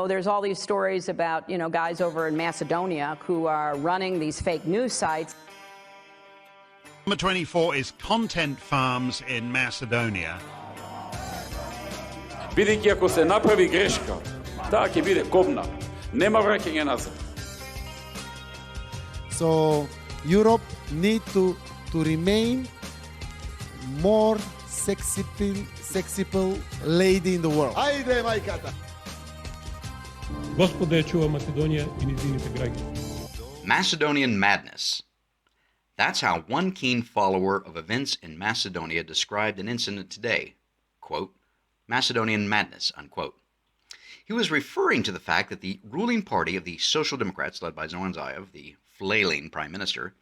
there's all these stories about, guys over in Macedonia who are running these fake news sites. Number 24 is content farms in Macedonia. Бидејќи ако се направи грешка, таа ќе биде кобна. Нема враќање назад. So Europe need to remain more sexy lady in the world. Ајде, мајката! Господе ја чува Македонија и низините граѓани. Macedonian madness. That's how one keen follower of events in Macedonia described an incident today. Quote, Macedonian madness, unquote. He was referring to the fact that the ruling party of the Social Democrats, led by Zoran Zaev, the flailing prime minister,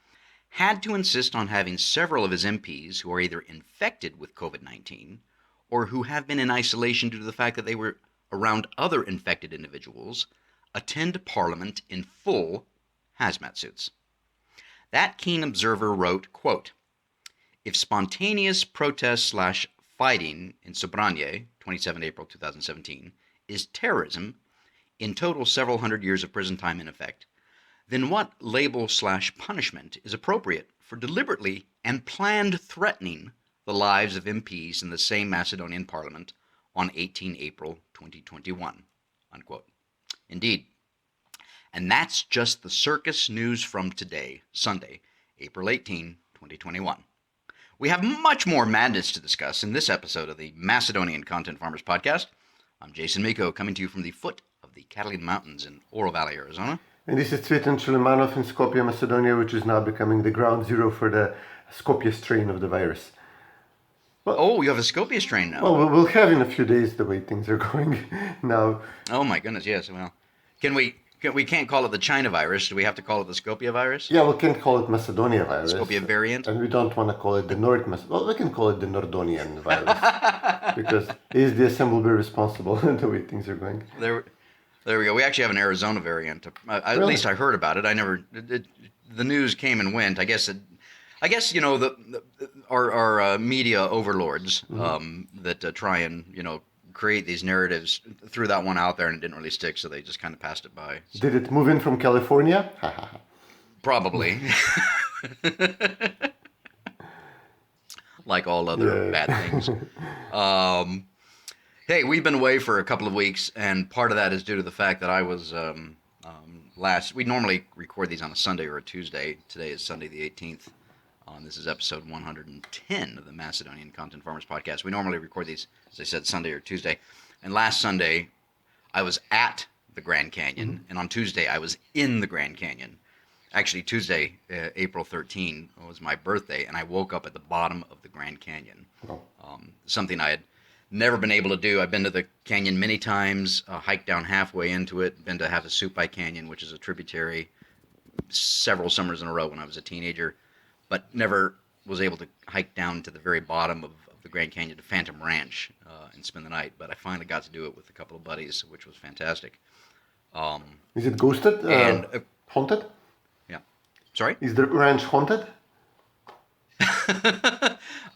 had to insist on having several of his MPs who are either infected with COVID-19 or who have been in isolation due to the fact that they were around other infected individuals attend Parliament in full hazmat suits. That keen observer wrote, quote, if spontaneous protest/fighting in Sobranje, 27 April 2017, is terrorism, in total several hundred years of prison time in effect, then what label/punishment is appropriate for deliberately and planned threatening the lives of MPs in the same Macedonian parliament on 18 April 2021, unquote. Indeed. And that's just the circus news from today, Sunday, April 18, 2021. We have much more madness to discuss in this episode of the Macedonian Content Farmers Podcast. I'm Jason Miko, coming to you from the foot of the Catalina Mountains in Oro Valley, Arizona. And this is Cvetin and Jason in Skopje, Macedonia, which is now becoming the ground zero for the Skopje strain of the virus. Well, you have a Skopje strain now. Well, we'll have in a few days the way things are going now. Oh my goodness, yes. Well, we can't call it the China virus. Do we have to call it the Skopje virus? Yeah, we can't call it Macedonia virus. Skopje variant? And we don't want to call it the Well, we can call it the Nordonian virus. Because it is the assembly responsible the way things are going. There we go. We actually have an Arizona variant. Really? At least I heard about it. The news came and went. I guess our media overlords that try and create these narratives threw that one out there and it didn't really stick, so they just kind of passed it by. So. Did it move in from California? Probably. Like all other bad things. Hey, we've been away for a couple of weeks, and part of that is due to the fact that I was we normally record these on a Sunday or a Tuesday. Today is Sunday the 18th. This is episode 110 of the Macedonian Content Farmers Podcast. We normally record these, as I said, Sunday or Tuesday. And last Sunday, I was at the Grand Canyon, and on Tuesday, I was in the Grand Canyon. Actually, Tuesday, April 13, was my birthday, and I woke up at the bottom of the Grand Canyon. Something I had never been able to do. I've been to the canyon many times, hiked down halfway into it, been to Havasupai Canyon, which is a tributary, several summers in a row when I was a teenager, but never was able to hike down to the very bottom of the Grand Canyon to Phantom Ranch and spend the night. But I finally got to do it with a couple of buddies, which was fantastic. Is it ghosted? And haunted? Yeah. Sorry? Is the ranch haunted?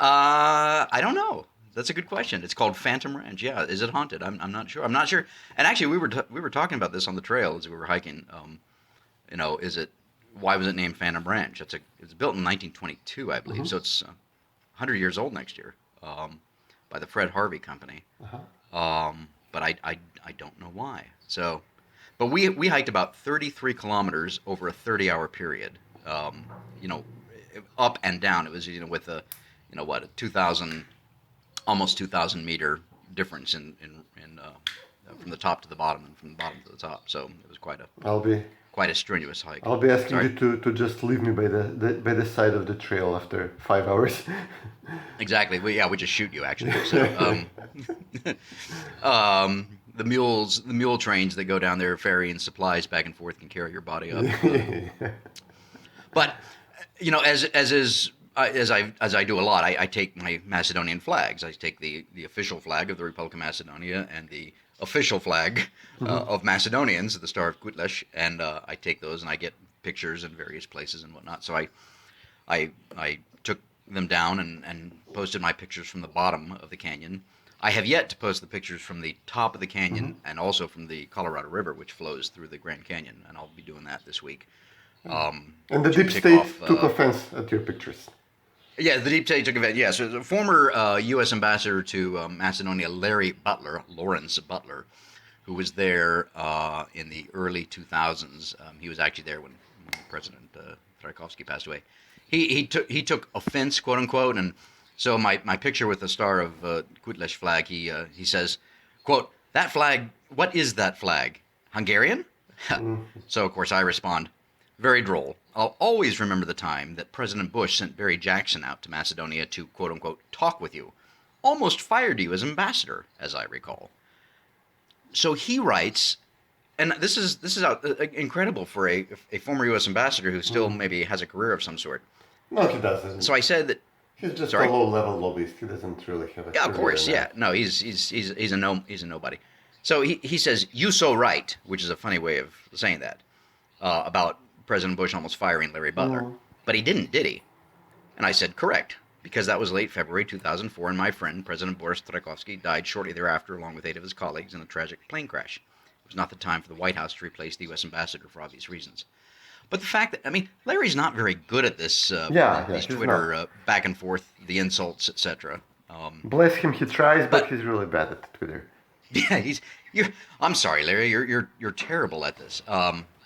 I don't know. That's a good question. It's called Phantom Ranch. Yeah. Is it haunted? I'm not sure. I'm not sure. And actually, we were talking about this on the trail as we were hiking. Why was it named Phantom Ranch? It was built in 1922, I believe, so it's 100 years old next year, by the Fred Harvey Company. But I don't know why. So, but we hiked about 33 kilometers over a 30-hour period. Up and down. It was with a almost 2,000 meter difference in from the top to the bottom and from the bottom to the top. So it was quite a strenuous hike. I'll be asking you to just leave me by the side of the trail after 5 hours. Exactly. We just shoot you actually. So, the mule trains that go down there ferrying supplies back and forth can carry your body up. But as I do a lot, I take my Macedonian flags. I take the official flag of the Republic of Macedonia and the official flag of Macedonians, the Star of Kutlesh, and I take those and I get pictures in various places and whatnot. So I took them down and posted my pictures from the bottom of the canyon. I have yet to post the pictures from the top of the canyon and also from the Colorado River, which flows through the Grand Canyon, and I'll be doing that this week. And the deep state took offense at your pictures. Yeah, the deep state took offense. Yeah, so the former U.S. ambassador to Macedonia, Lawrence Butler, who was there in the early 2000s. He was actually there when President Tchaikovsky passed away. He took offense, quote unquote, and so my picture with the star of Kutlesh flag, he says, quote, "That flag, what is that flag? Hungarian?" So of course I respond, "Very droll. I'll always remember the time that President Bush sent Barry Jackson out to Macedonia to, quote unquote, talk with you. Almost fired you as ambassador, as I recall." So he writes, and this is incredible for a former U.S. ambassador who still maybe has a career of some sort. No, he doesn't. So I said that he's just a low-level lobbyist. He doesn't really have a yeah, of career course, in yeah. that. No, he's a nobody. So he says, "You so right," which is a funny way of saying that about President Bush almost firing Larry Butler. But he didn't, did he? And I said, "Correct," because that was late February 2004, and my friend, President Boris Tchaikovsky, died shortly thereafter, along with 8 of his colleagues, in a tragic plane crash. It was not the time for the White House to replace the U.S. ambassador for obvious reasons. But the fact that, I mean, Larry's not very good at this, these Twitter back and forth, the insults, etc. Bless him, he tries, but he's really bad at Twitter. Yeah, I'm sorry, Larry, you're terrible at this.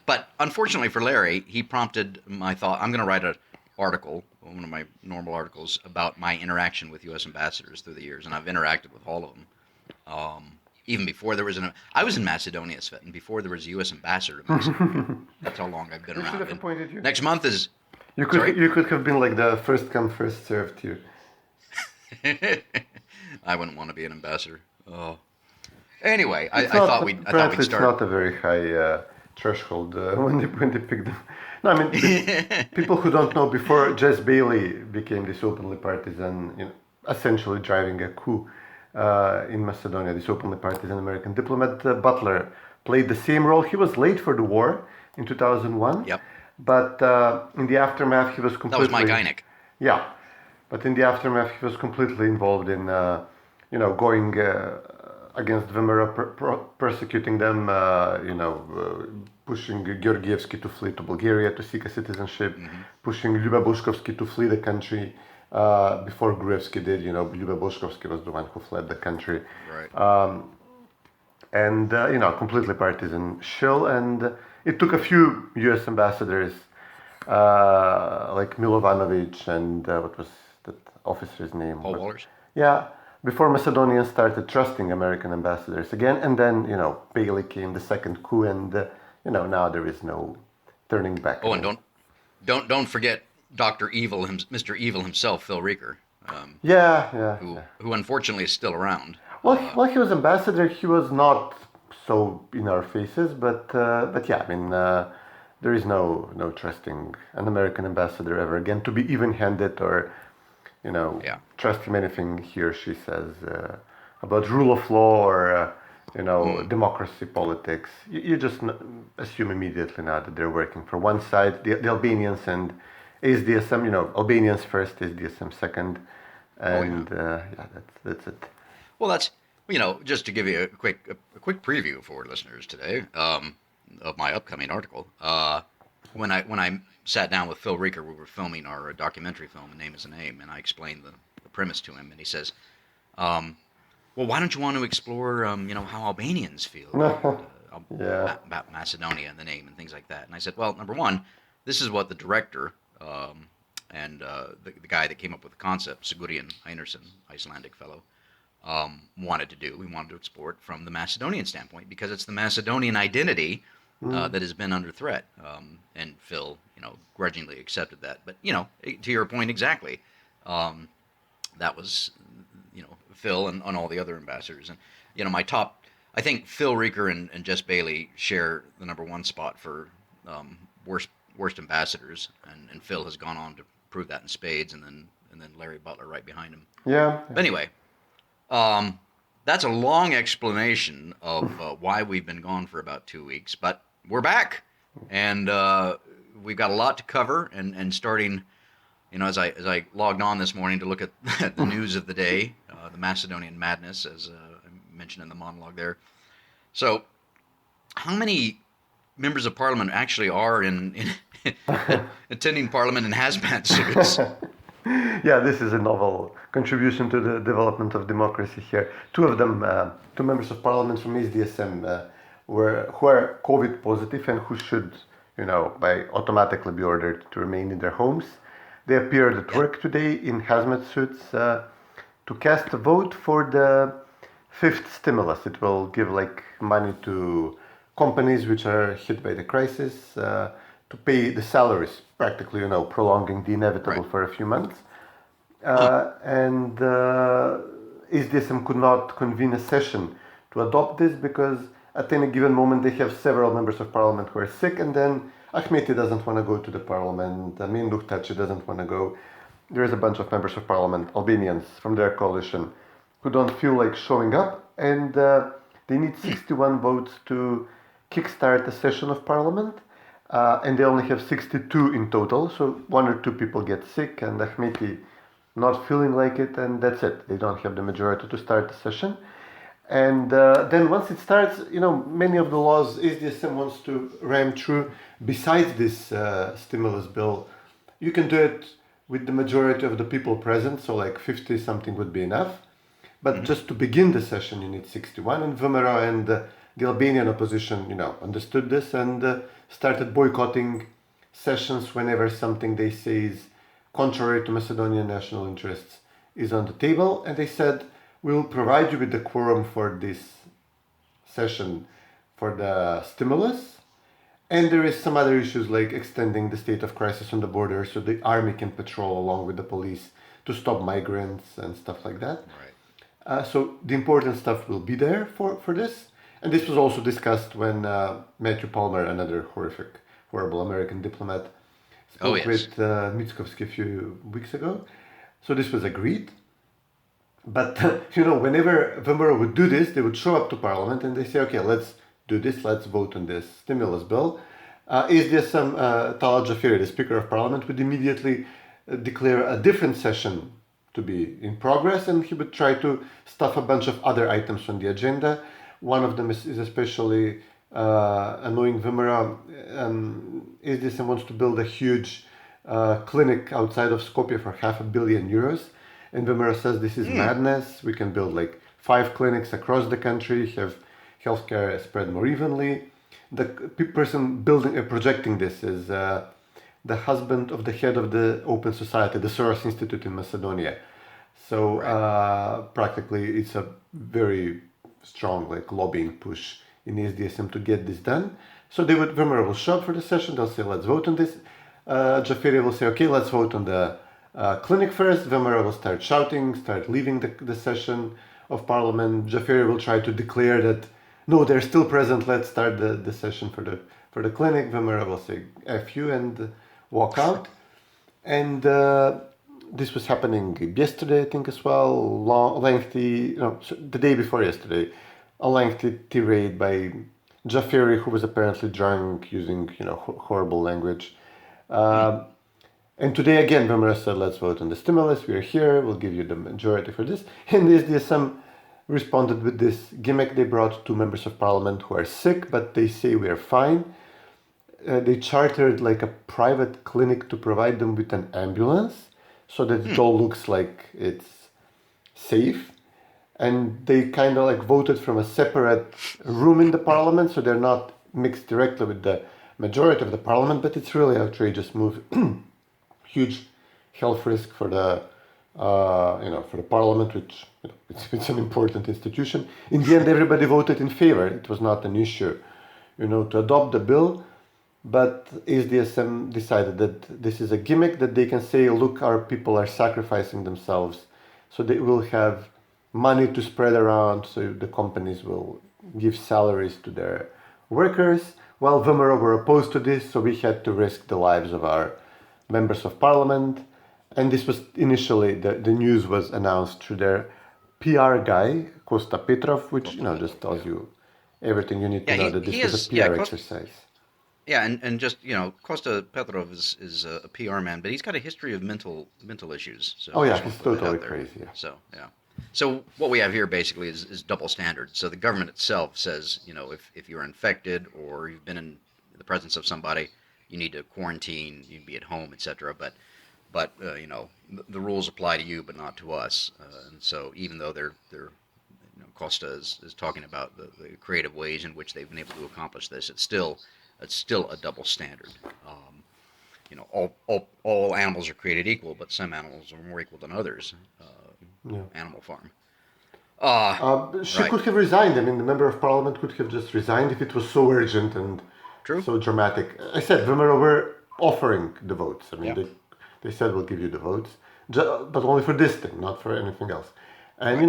But unfortunately for Larry, he prompted my thought. I'm going to write an article, one of my normal articles, about my interaction with U.S. ambassadors through the years, and I've interacted with all of them. Even before there was I was in Macedonia, Cvetin, before there was a U.S. ambassador to Macedonia. That's how long I've been around. Should have appointed you. Next month is... You could have been like the first come, first served here. I wouldn't want to be an ambassador. Oh. Anyway, I thought we'd start. It's not a very high threshold when they pick them. No, I mean, people who don't know, before Jess Bailey became this openly partisan, essentially driving a coup in Macedonia, this openly partisan American diplomat, Butler played the same role. He was late for the war in 2001. Yep. But in the aftermath, he was completely... That was Mike Hynek. Yeah. But in the aftermath, he was completely involved in, going against Vemera, persecuting them, pushing Georgievsky to flee to Bulgaria to seek a citizenship, pushing Lyuba Bushkovsky to flee the country before Gruevsky did. Lyuba Bushkovsky was the one who fled the country. Right. Completely partisan shill. And it took a few U.S. ambassadors like Milovanovic and what was that officer's name? Paul Wallers? Yeah. Before Macedonians started trusting American ambassadors again, and then, Bailey came, the second coup, and, now there is no turning back. Oh, and don't forget Dr. Evil, Mr. Evil himself, Phil Rieker. Who unfortunately is still around. Well, he was ambassador. He was not so in our faces, but yeah, I mean, there is no trusting an American ambassador ever again to be even-handed or, trust him anything he or she says about rule of law or, democracy, politics. You just assume immediately now that they're working for one side, the Albanians and ASDSM, Albanians first, ASDSM second, and that's it. Well, that's, just to give you a quick preview for listeners today of my upcoming article. When I sat down with Phil Rieker, we were filming our documentary film, A Name is a Name, and I explained the premise to him, and he says, well, why don't you want to explore, how Albanians feel about Macedonia and the name and things like that? And I said, well, number one, this is what the director and the guy that came up with the concept, Sigurðan Einarsson, Icelandic fellow, wanted to do. We wanted to explore it from the Macedonian standpoint because it's the Macedonian identity that has been under threat. And Phil, grudgingly accepted that. But, to your point exactly, that was, Phil and all the other ambassadors. And, my top, I think Phil Rieker and Jess Bailey share the number one spot for worst ambassadors. And Phil has gone on to prove that in spades, and then Larry Butler right behind him. Yeah. But anyway, that's a long explanation of why we've been gone for about 2 weeks, but we're back, and we've got a lot to cover. And starting, as I logged on this morning to look at the news of the day, the Macedonian madness, as I mentioned in the monologue there. So, how many members of parliament actually are in attending parliament in hazmat suits? Yeah, this is a novel contribution to the development of democracy here. Two of them, two members of parliament from SDSM, who are COVID positive and who should, by automatically be ordered to remain in their homes. They appeared at work today in hazmat suits to cast a vote for the fifth stimulus. It will give money to companies which are hit by the crisis to pay the salaries, practically, prolonging the inevitable for a few months. And SDSM could not convene a session to adopt this because at any given moment they have several members of parliament who are sick, and then Ahmeti doesn't want to go to the parliament, Minduk Taci doesn't want to go. There is a bunch of members of parliament, Albanians from their coalition, who don't feel like showing up, and they need 61 votes to kickstart a session of parliament, and they only have 62 in total, so one or two people get sick, and Ahmeti not feeling like it, and that's it. They don't have the majority to start the session. And then once it starts, many of the laws SDSM wants to ram through besides this stimulus bill. You can do it with the majority of the people present, so 50 something would be enough. But just to begin the session, you need 61. And Vmero and the Albanian opposition, understood this and started boycotting sessions whenever something they say is contrary to Macedonian national interests is on the table. And they said, we'll provide you with the quorum for this session for the stimulus. And there is some other issues like extending the state of crisis on the border so the army can patrol along with the police to stop migrants and stuff like that. Right. So the important stuff will be there for this. And this was also discussed when Matthew Palmer, another horrible American diplomat, spoke with Mitskovsky a few weeks ago. So this was agreed. But, whenever Vmero would do this, they would show up to parliament and they say, okay, let's do this, let's vote on this stimulus bill. SDSM Talat Jaferi, the Speaker of Parliament, would immediately declare a different session to be in progress, and he would try to stuff a bunch of other items on the agenda. One of them is especially annoying Vmero. SDSM wants to build a huge clinic outside of Skopje for €500 million. And Vmero says this is madness. We can build 5 clinics across the country, have healthcare spread more evenly. The person projecting this is the husband of the head of the Open Society, the Soros Institute in Macedonia. So practically it's a very strong lobbying push in SDSM to get this done. So Vmero will show up for the session, they'll say let's vote on this. Jaferi will say okay, let's vote on the clinic first. Vmero will start shouting, start leaving the session of parliament. Jaferi will try to declare that no, they're still present, let's start the session for the clinic. Vmero will say F you and walk out. And this was happening yesterday, I think, as well. The day before yesterday, a lengthy tirade by Jaferi, who was apparently drunk, using horrible language. And today again, Vmero said, let's vote on the stimulus. We are here. We'll give you the majority for this. And the SDSM responded with this gimmick. They brought 2 members of parliament who are sick, but they say we are fine. They chartered a private clinic to provide them with an ambulance so that it all looks like it's safe. And they kind of voted from a separate room in the parliament, so they're not mixed directly with the majority of the parliament, but it's really outrageous move. Huge health risk for the for the parliament, which it's an important institution. In the end, everybody voted in favor. It was not an issue, to adopt the bill. But SDSM decided that this is a gimmick that they can say, look, our people are sacrificing themselves, so they will have money to spread around, so the companies will give salaries to their workers. While Vmero were opposed to this, so we had to risk the lives of our members of parliament. And this was initially, the news was announced through their PR guy, Kosta Petrov, which just tells you everything you need to know that this is a PR exercise. Yeah, and just, Kosta Petrov is a PR man, but he's got a history of mental issues. So he's totally crazy. Yeah. So, yeah. So what we have here basically is double standard. So the government itself says, if you're infected or you've been in the presence of somebody, you need to quarantine, you be at home, etc. But the rules apply to you, but not to us. And so even though they're Costa is talking about the creative ways in which they've been able to accomplish this, it's still a double standard. All animals are created equal, but some animals are more equal than others. Animal Farm. She Right. could have resigned. I mean, the member of parliament could have just resigned if it was so urgent and True. so dramatic. I said Vemero were offering the votes. I mean, Yeah. they said we'll give you the votes, but only for this thing, not for anything else. And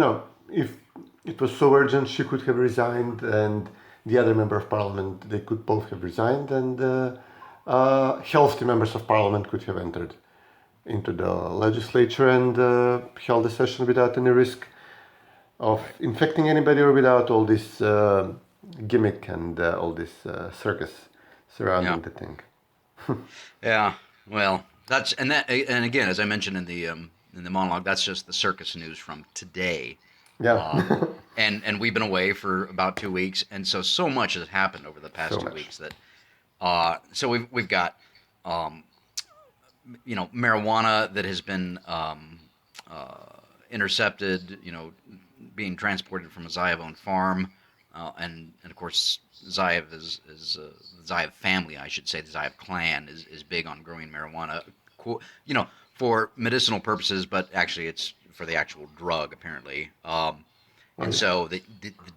if it was so urgent, she could have resigned, and the other member of parliament, they could both have resigned, and healthy members of parliament could have entered into the legislature and held a session without any risk of infecting anybody or without all this gimmick and all this circus surrounding Yeah. the thing. Yeah. Well, and again, as I mentioned in the monologue, that's just the circus news from today. Yeah. And we've been away for about 2 weeks, and so much has happened over the past So 2 much. weeks that so we've got marijuana that has been intercepted, being transported from a Zaev-owned farm, and of course Zaev is the Zaev family, I should say, the Zaev clan is big on growing marijuana, for medicinal purposes, but actually it's for the actual drug apparently. And so the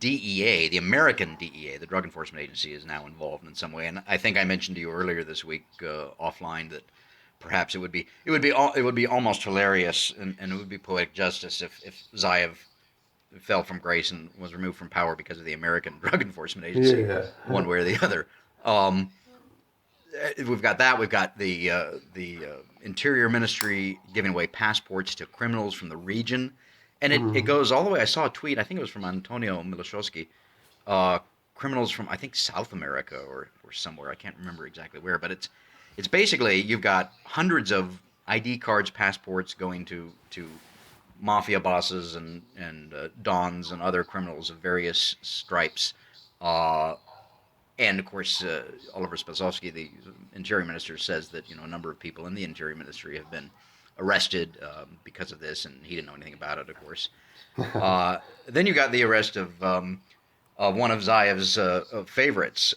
DEA, the American DEA, the Drug Enforcement Agency, is now involved in some way. And I think I mentioned to you earlier this week offline that perhaps it would be almost hilarious and it would be poetic justice if Zaev fell from grace and was removed from power because of the American Drug Enforcement Agency, Yeah. one way or the other. We've got that. We've got the Interior Ministry giving away passports to criminals from the region. And it goes all the way. I saw a tweet, I think it was from Antonio Miloshovsky, criminals from, I think, South America or somewhere. I can't remember exactly where. But it's basically, you've got hundreds of ID cards, passports going to mafia bosses and dons and other criminals of various stripes. And, of course, Oliver Spasovsky, the Interior Minister, says that a number of people in the Interior Ministry have been arrested because of this, and he didn't know anything about it, of course. Then you got the arrest of one of Zaev's favorites,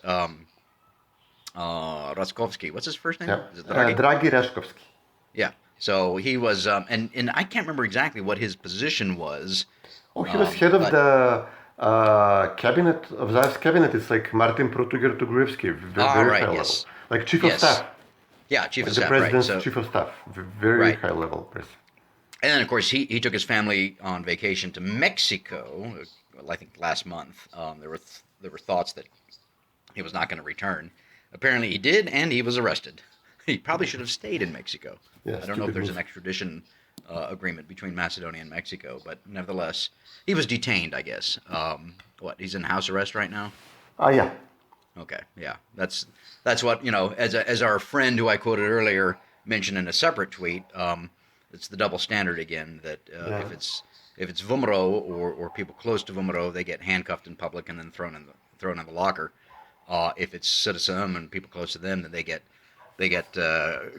Roskovsky. What's his first name? Yeah. Is it Draghi? Draghi Rashkovsky. Yeah. So he was, and I can't remember exactly what his position was. Oh, he was head of the cabinet, of Zaev's cabinet. It's like Martin Protuger-Tugurevsky, very right, high yes. level. Like chief of Yes. staff. Yeah, chief of The staff, right. president's So, chief of staff. Very Right. high level person. and then, of course, he took his family on vacation to Mexico, I think last month. There were thoughts that he was not going to return. Apparently he did, and he was arrested. He probably should have stayed in Mexico. Yeah, I don't know if stupid there's move. an extradition agreement between Macedonia and Mexico, but nevertheless, he was detained, I guess. He's in house arrest right now? Yeah. Okay, yeah, that's what as our friend who I quoted earlier mentioned in a separate tweet. It's the double standard again that if it's Vumro or people close to Vumro, they get handcuffed in public and then thrown in the locker. If it's Citizen and people close to them, then they get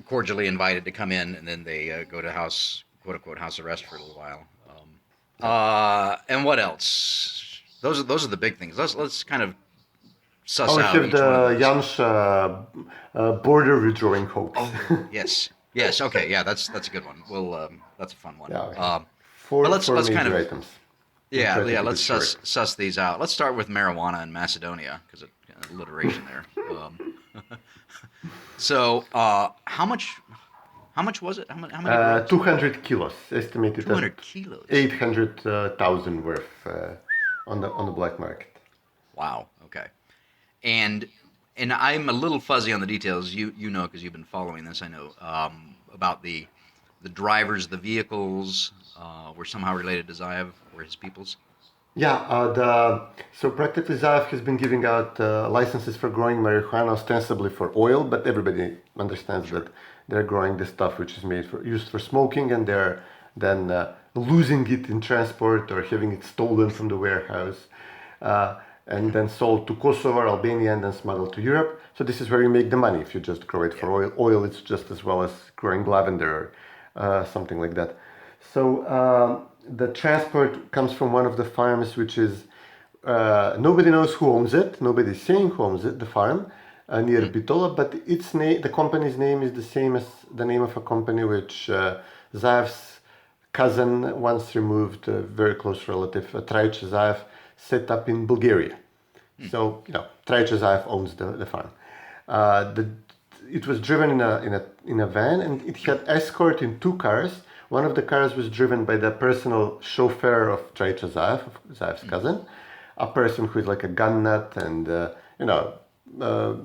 cordially invited to come in, and then they go to quote unquote house arrest for a little while. And what else? Those are the big things. Let's kind of suss We out have each one of the those. Jansz border withdrawing hoax. Yes. Okay. Yeah, that's a good one. We'll that's a fun one. Yeah, okay. But Four let's kind major of items. yeah Try to keep let's it short. suss these out. Let's start with marijuana in Macedonia because of alliteration there. So how much was it? How many grams? 200 kilos, estimated 200 at kilos. 800,000 worth on the black market. Wow. Okay. And I'm a little fuzzy on the details. You know because you've been following this. I know about the drivers of the vehicles were somehow related to Zaev or his peoples. Yeah, so practically Zaev has been giving out licenses for growing marijuana ostensibly for oil, but everybody understands that they're growing the stuff which is used for smoking, and they're then losing it in transport or having it stolen from the warehouse, and then sold to Kosovo or Albania and then smuggled to Europe. So this is where you make the money. If you just grow it for oil, it's just as well as growing lavender or something like that. So the transport comes from one of the farms, which is nobody knows who owns it. Nobody's saying who owns it, the farm near Bitola, but its name, the company's name, is the same as the name of a company which Zaev's cousin, once removed, a very close relative, Traian Zaev, set up in Bulgaria. So Traian Zaev owns the farm. It was driven in a van, and it had escort in 2 cars. One of the cars was driven by the personal chauffeur of Traian Zaev, Zaev's cousin, a person who is like a gun nut and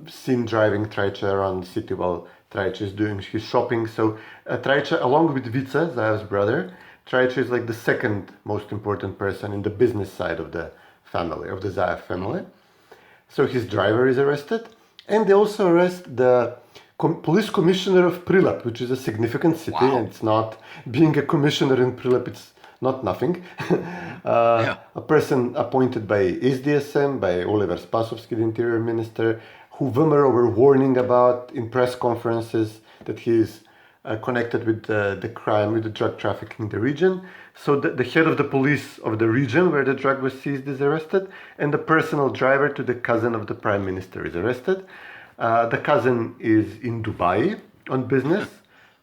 seen driving Traian around the city while Traian is doing his shopping. So Traian, along with Vice, Zaev's brother, Traian is like the second most important person in the business side of the family, of the Zaev family. So his driver is arrested, and they also arrest the police commissioner of Prilep, which is a significant city. Wow. And it's not, being a commissioner in Prilep, it's not nothing. A person appointed by SDSM, by Oliver Spasovsky, the interior minister, who VMRO were warning about in press conferences that he is connected with the crime, with the drug trafficking in the region. So the head of the police of the region where the drug was seized is arrested, and the personal driver to the cousin of the prime minister is arrested. The cousin is in Dubai on business,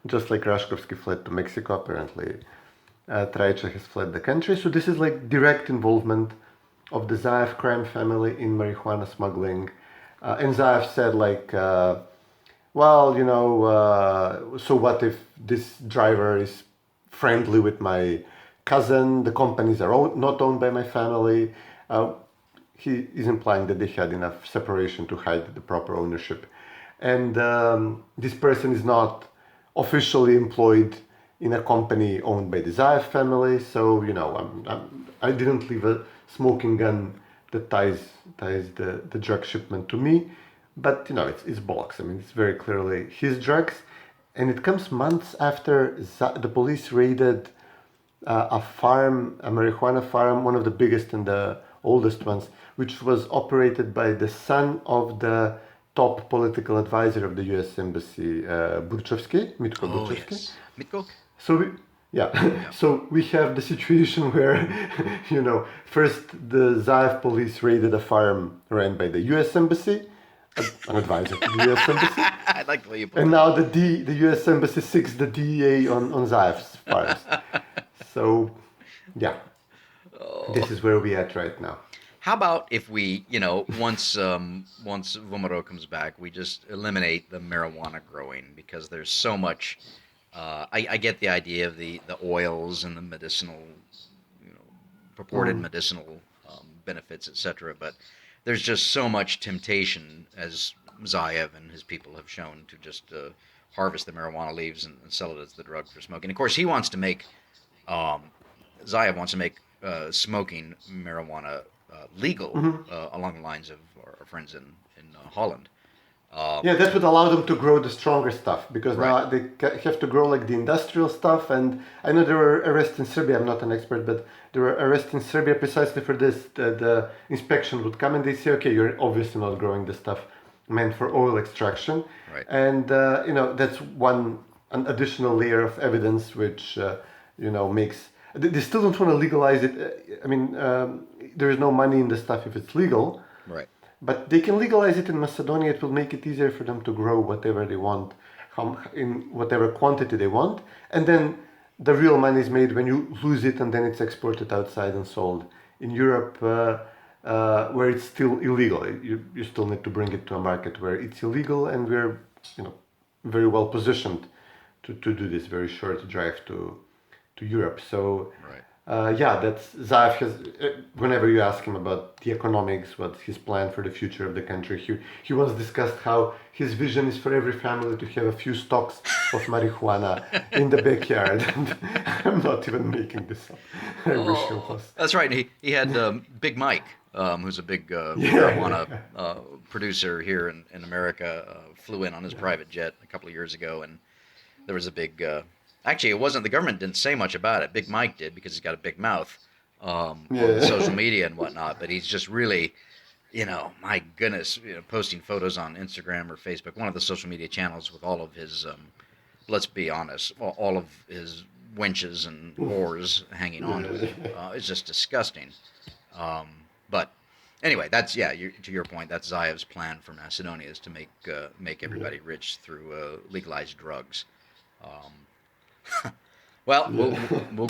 just like Rashkovsky fled to Mexico, apparently. Traian has fled the country. So this is like direct involvement of the Zaev crime family in marijuana smuggling. And Zaev said like, so what if this driver is friendly with my cousin? The companies are not owned by my family. He is implying that they had enough separation to hide the proper ownership. And this person is not officially employed in a company owned by the Zaev family. So, I didn't leave a smoking gun that ties the drug shipment to me. But, it's bollocks. I mean, it's very clearly his drugs. And it comes months after the police raided a farm, a marijuana farm, one of the biggest and the oldest ones, which was operated by the son of the top political advisor of the U.S. Embassy, Burchovsky, Miko Burchovsky. Yes. Miko? So so we have the situation where, first the Zaev police raided a farm ran by the U.S. Embassy, an advisor to the U.S. Embassy. I like the way you put And it. now the U.S. Embassy seeks the DEA on Zaev's farms. So, this is where we at right now. How about if we, once VMRO comes back, we just eliminate the marijuana growing, because there's so much. I get the idea of the oils and the medicinal, purported medicinal benefits, etc. But there's just so much temptation, as Zaev and his people have shown, to just harvest the marijuana leaves and sell it as the drug for smoking. Of course, he wants to make, Zaev wants to make smoking marijuana legal, along the lines of our friends in Holland. That would allow them to grow the stronger stuff, because now Right. they have to grow like the industrial stuff. And I know there were arrests in Serbia, I'm not an expert, but there were arrests in Serbia precisely for this. The inspection would come and they say, okay, you're obviously not growing the stuff meant for oil extraction. Right. And, that's an additional layer of evidence which, makes... They still don't want to legalize it. There is no money in the stuff if it's legal. Right. But they can legalize it in Macedonia. It will make it easier for them to grow whatever they want, in whatever quantity they want. And then the real money is made when you lose it, and then it's exported outside and sold. In Europe, where it's still illegal, you still need to bring it to a market where it's illegal, and we're very well positioned to do this very short drive to Europe. So. Right. That's Zaev has. Whenever you ask him about the economics, what's his plan for the future of the country, he once discussed how his vision is for every family to have a few stalks of marijuana in the backyard. And I'm not even making this up. I wish he was. That's right. He had Big Mike, who's a big marijuana producer here in America, flew in on his private jet a couple of years ago, and there was a big Actually, it wasn't. The government didn't say much about it. Big Mike did because he's got a big mouth on Yeah. social media and whatnot. But he's just really, my goodness, posting photos on Instagram or Facebook, one of the social media channels with all of his, let's be honest, all of his wenches and whores hanging on to him. It's just disgusting. But anyway, that's to your point. That's Zaev's plan for Macedonia is to make everybody rich through legalized drugs. Well,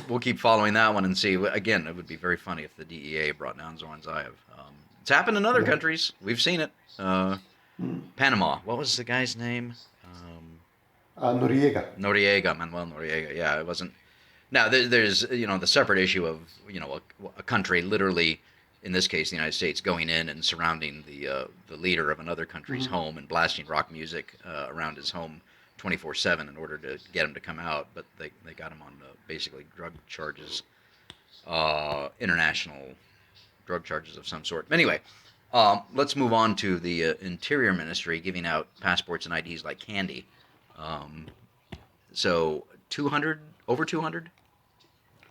we'll keep following that one and see. Again, it would be very funny if the DEA brought down Zoran Zaev. It's happened in other countries. We've seen it. Panama. What was the guy's name? Noriega. Manuel Noriega. Yeah, it wasn't. Now there's the separate issue of a country literally, in this case the United States, going in and surrounding the leader of another country's home and blasting rock music around his home 24/7 in order to get him to come out, but they got him on basically drug charges, international drug charges of some sort. Anyway, let's move on to the Interior Ministry giving out passports and IDs like candy. So 200, over 200?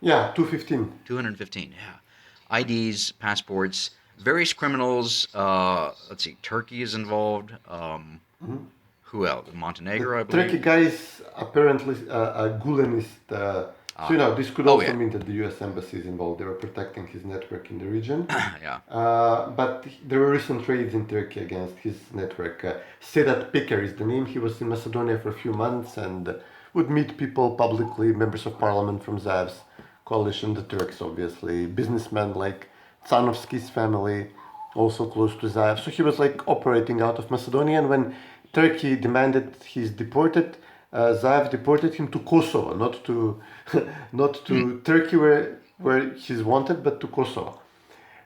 Yeah, 215. 215, yeah. IDs, passports, various criminals. Let's see, Turkey is involved. Who else? Montenegro, I believe. Turkey guy is apparently a Gulenist. So this could also mean that the U.S. embassy is involved. They were protecting his network in the region. Yeah. But there were recent raids in Turkey against his network. Sedat Peker is the name. He was in Macedonia for a few months and would meet people publicly, members of parliament from Zaev's coalition, the Turks obviously, businessmen like Tsanovsky's family, also close to Zaev. So he was operating out of Macedonia, and when Turkey demanded he's deported, Zaev deported him to Kosovo, not to Turkey where he's wanted, but to Kosovo.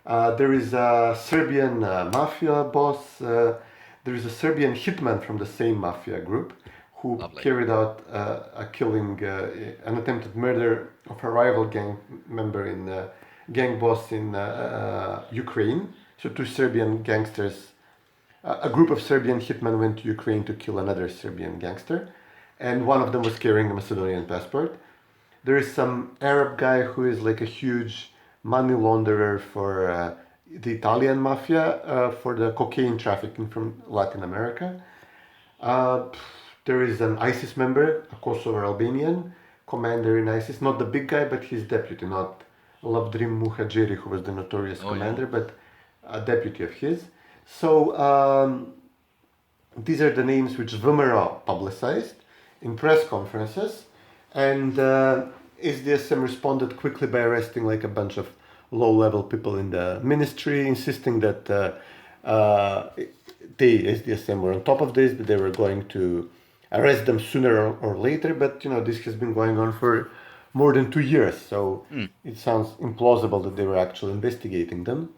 There is a Serbian mafia boss. There is a Serbian hitman from the same mafia group who carried out a killing, an attempted murder of a rival gang member gang boss in Ukraine. So two Serbian gangsters, a group of Serbian hitmen went to Ukraine to kill another Serbian gangster, and one of them was carrying a Macedonian passport. There is some Arab guy who is a huge money launderer for the Italian mafia, for the cocaine trafficking from Latin America. There is an ISIS member, a Kosovo Albanian commander in ISIS, not the big guy, but his deputy, not Lavdrim Muhajiri, who was the notorious commander, but a deputy of his. So these are the names which VMRO publicized in press conferences, and SDSM responded quickly by arresting a bunch of low-level people in the ministry, insisting that SDSM were on top of this, that they were going to arrest them sooner or later, but this has been going on for more than 2 years, so it sounds implausible that they were actually investigating them.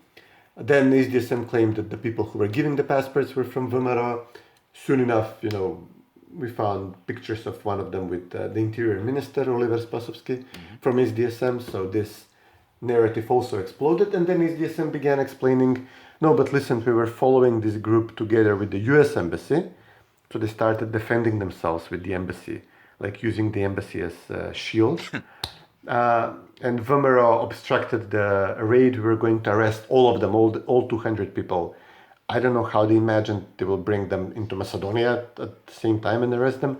Then SDSM claimed that the people who were giving the passports were from VMRO. Soon enough, we found pictures of one of them with the Interior Minister, Oliver Spasovsky, from SDSM, so this narrative also exploded, and then SDSM began explaining, no, but listen, we were following this group together with the US Embassy, so they started defending themselves with the embassy, using the embassy as a shield. And VMRO obstructed the raid. We were going to arrest all of them, all 200 people. I don't know how they imagined they will bring them into Macedonia at the same time and arrest them.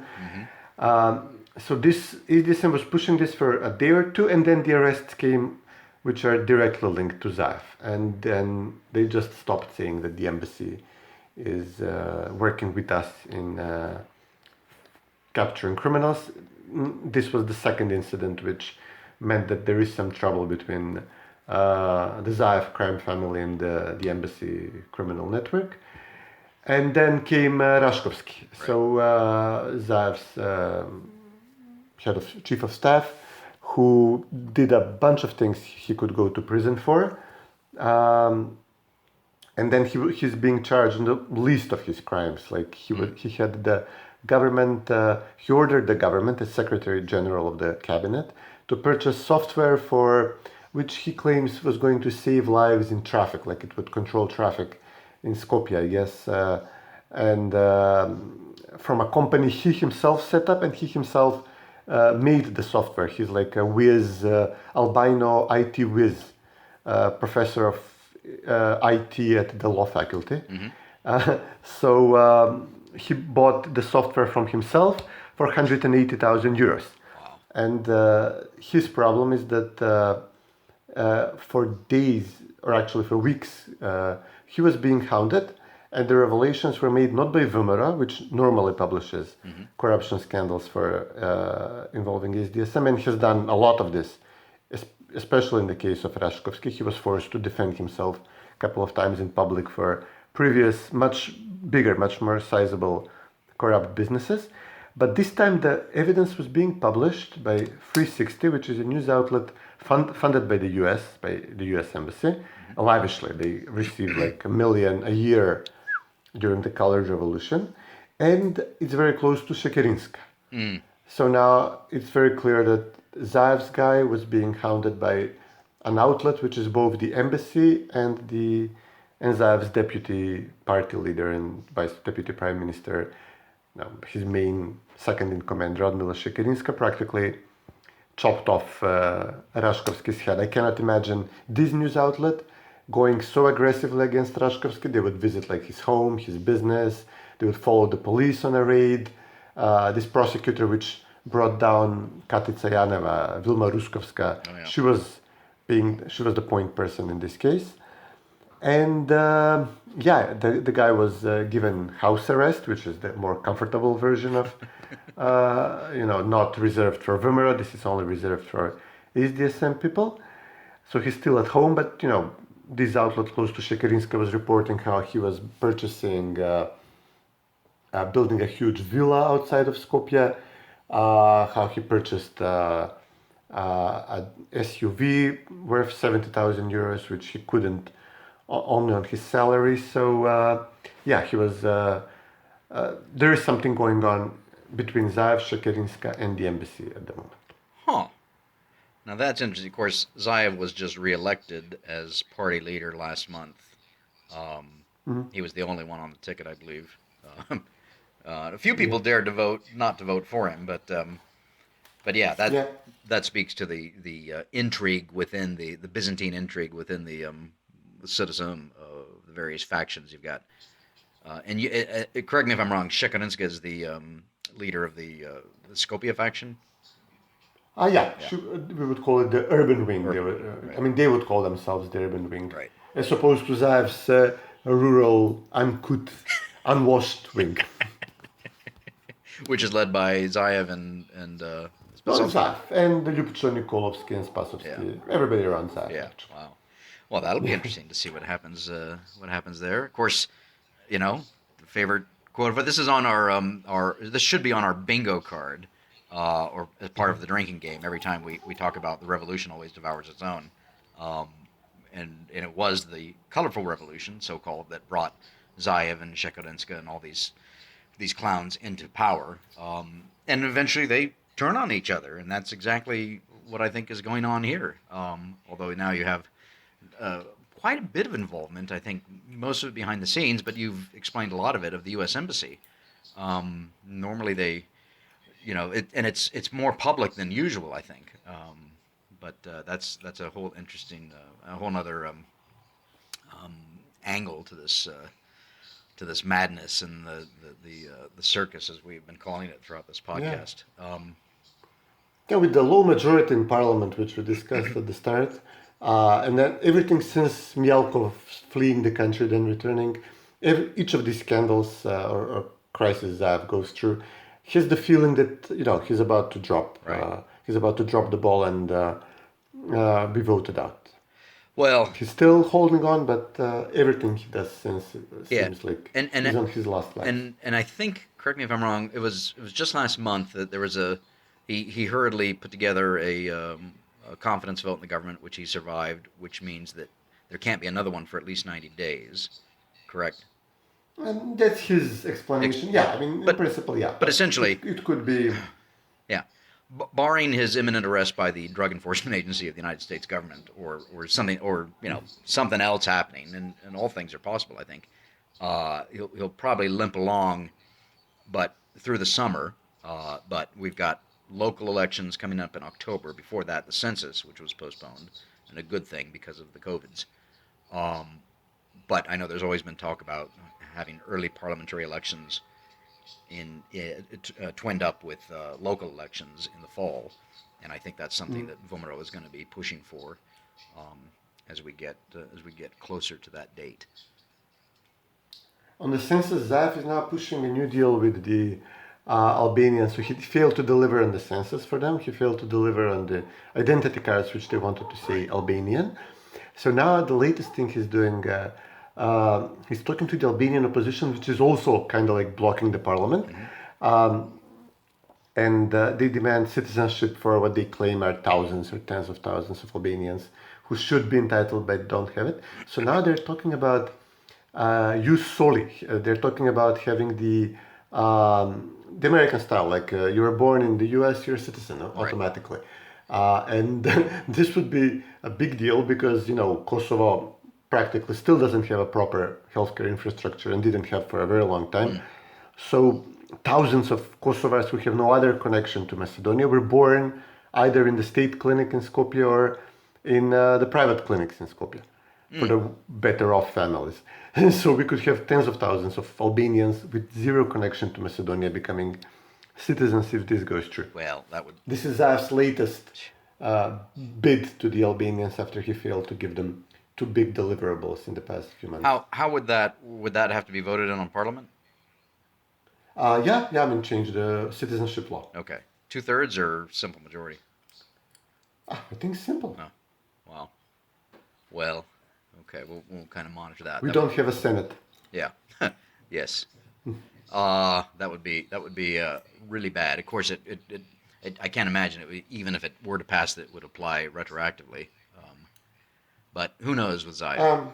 So this SDSM was pushing this for a day or two, and then the arrests came, which are directly linked to Zaev. And then they just stopped saying that the embassy is working with us in capturing criminals. This was the second incident, which meant that there is some trouble between the Zaev crime family and the embassy criminal network. And then came Rashkovsky, so Zaev's chief of staff, who did a bunch of things he could go to prison for. And then he's being charged on the least of his crimes. He had the government, he ordered the government, as Secretary General of the Cabinet, to purchase software for which he claims was going to save lives in traffic, it would control traffic in Skopje, I guess, and from a company he himself set up, and he himself made the software. He's like a whiz, albino IT whiz, professor of IT at the law faculty. So he bought the software from himself for 180,000 euros. Wow. And his problem is that for days, or actually for weeks, he was being hounded, and the revelations were made not by Vimera, which normally publishes corruption scandals for involving SDSM, and has done a lot of this, especially in the case of Rashkovsky. He was forced to defend himself a couple of times in public for previous, much bigger, much more sizable corrupt businesses. But this time the evidence was being published by 360, which is a news outlet funded by the US, by the US Embassy. Lavishly, they received like $1 million a year during the Colored Revolution. And it's very close to Shekerinska. So now it's very clear that Zaev's guy was being hounded by an outlet which is both the embassy and Zaev's deputy party leader and vice deputy prime minister, his main second in command, Radmila Shekerinska, practically chopped off Rashkovsky's head. I cannot imagine this news outlet going so aggressively against Rashkovsky. They would visit like his home, his business. They would follow the police on a raid. This prosecutor, which brought down Katica Janeva, Vilma Ruskovska, she was the point person in this case. And the guy was given house arrest, which is the more comfortable version of, not reserved for Vimera. This is only reserved for SDSM people. So he's still at home, but this outlet close to Shekerinska was reporting how he was purchasing, building a huge villa outside of Skopje, how he purchased an SUV worth 70,000 euros, which he couldn't only on his salary. So he was. There is something going on between Zaev, Shekerinska, and the embassy at the moment. Huh. Now that's interesting. Of course, Zaev was just re-elected as party leader last month. He was the only one on the ticket, I believe. A few people dared to not to vote for him, but that speaks to the intrigue within the Byzantine intrigue within the citizen of the various factions you've got. And correct me if I'm wrong, Shekerinska is the leader of the Skopje faction? We would call it the urban wing. They would call themselves the urban wing. Right. As opposed to Zaev's rural, uncouth, unwashed wing. Which is led by Zaev and Zaev and Lyubcho Nikolovsky and Spasovsky. Everybody around Zaev. Yeah, wow. Well, that'll be interesting to see what happens there. Of course, the favorite quote, but this is on our this should be on our bingo card, or as part of the drinking game. Every time we talk about the revolution always devours its own. And it was the colorful revolution, so-called, that brought Zaev and Shekerinska and all these clowns into power. And eventually they turn on each other, and that's exactly what I think is going on here. Although now you have quite a bit of involvement, I think, most of it behind the scenes, but you've explained a lot of it, of the U.S. Embassy. Normally they, it's more public than usual, I think. But that's a whole interesting, a whole other angle to this madness and the circus, as we've been calling it throughout this podcast. With the low majority in parliament, which we discussed at the start, and then everything since Myalkov fleeing the country, then returning, each of these scandals or crises Zaev goes through, he has the feeling that he's about to drop. Right. He's about to drop the ball and be voted out. Well, he's still holding on, but everything he does seems like he's on his last leg. And I think, correct me if I'm wrong, it was just last month that there was he hurriedly put together a confidence vote in the government, which he survived, which means that there can't be another one for at least 90 days. Correct? And that's his explanation. In principle, yeah. But essentially, it could be. Yeah. Barring his imminent arrest by the Drug Enforcement Agency of the United States government, or something, or something else happening, and all things are possible, I think. He'll probably limp along, but through the summer. But we've got local elections coming up in October. Before that, the census, which was postponed, and a good thing because of the COVIDs. But I know there's always been talk about having early parliamentary elections twinned up with local elections in the fall, and I think that's something that Vomero is going to be pushing for as we get closer to that date. On the census, Zaev is now pushing a new deal with the Albanians. So he failed to deliver on the census for them. He failed to deliver on the identity cards, which they wanted to say Albanian. So now the latest thing he's doing, he's talking to the Albanian opposition, which is also kind of like blocking the parliament. And they demand citizenship for what they claim are thousands or tens of thousands of Albanians who should be entitled but don't have it. So now they're talking about jus soli. They're talking about having the American style, like you were born in the US, you're a citizen automatically. And this would be a big deal because, Kosovo practically still doesn't have a proper healthcare infrastructure and didn't have for a very long time. So thousands of Kosovars who have no other connection to Macedonia were born either in the state clinic in Skopje or in the private clinics in Skopje for the better off families. And so we could have tens of thousands of Albanians with zero connection to Macedonia becoming citizens if this goes through. Well, that would... This is Zaev's latest bid to the Albanians after he failed to give them two big deliverables in the past few months. How would that have to be voted on Parliament? Change the citizenship law. Okay. 2/3 or simple majority? I think simple. Oh, wow. Well, okay, we'll kind of monitor that. We don't have a Senate. Yeah. Yes. That would be really bad. Of course, I can't imagine it. Even if it were to pass, it would apply retroactively. But who knows with Zaev?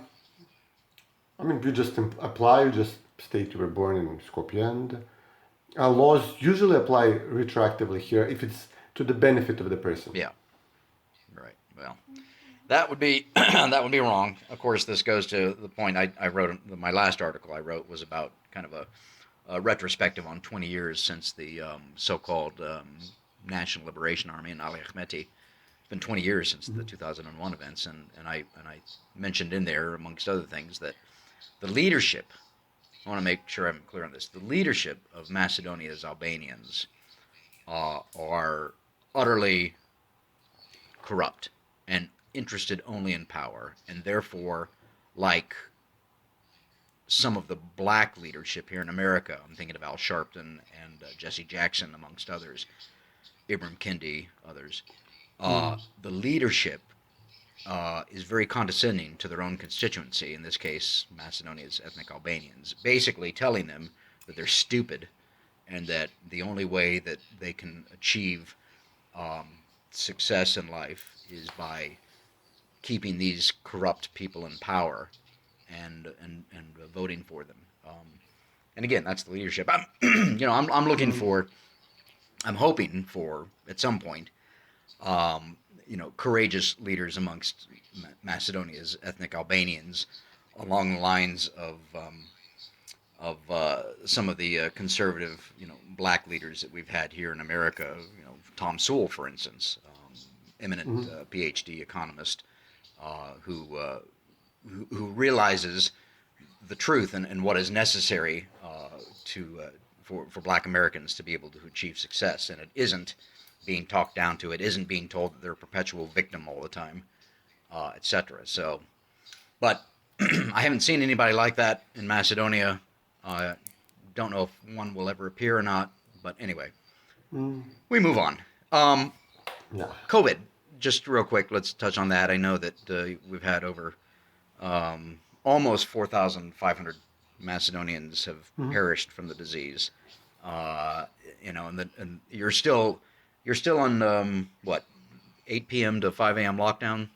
You just apply. You just state you were born in Skopje, and laws usually apply retroactively here if it's to the benefit of the person. Yeah. Right. Well, that would be that would be wrong. Of course, this goes to the point I wrote. My last article I wrote was about kind of a retrospective on 20 years since the so-called National Liberation Army in Ali Ahmeti. It's been 20 years since the 2001 events, and I mentioned in there, amongst other things, that the leadership, I want to make sure I'm clear on this, the leadership of Macedonia's Albanians are utterly corrupt and interested only in power, and therefore, like some of the black leadership here in America, I'm thinking of Al Sharpton and Jesse Jackson, amongst others, Ibram Kendi, others, the leadership is very condescending to their own constituency, in this case, Macedonia's ethnic Albanians, basically telling them that they're stupid and that the only way that they can achieve success in life is by keeping these corrupt people in power and voting for them. And again, that's the leadership. I'm looking for, I'm hoping for, at some point, courageous leaders amongst Macedonia's ethnic Albanians, along the lines of some of the conservative, black leaders that we've had here in America. Tom Sewell, for instance, eminent PhD economist, who realizes the truth and what is necessary for Black Americans to be able to achieve success, and it isn't being talked down to. It isn't being told that they're a perpetual victim all the time, etc. So, but I haven't seen anybody like that in Macedonia. Don't know if one will ever appear or not. But anyway, we move on. COVID, just real quick, let's touch on that. I know that we've had over almost 4,500 Macedonians have perished from the disease. And you're still on what, 8 p.m. to 5 a.m. lockdown?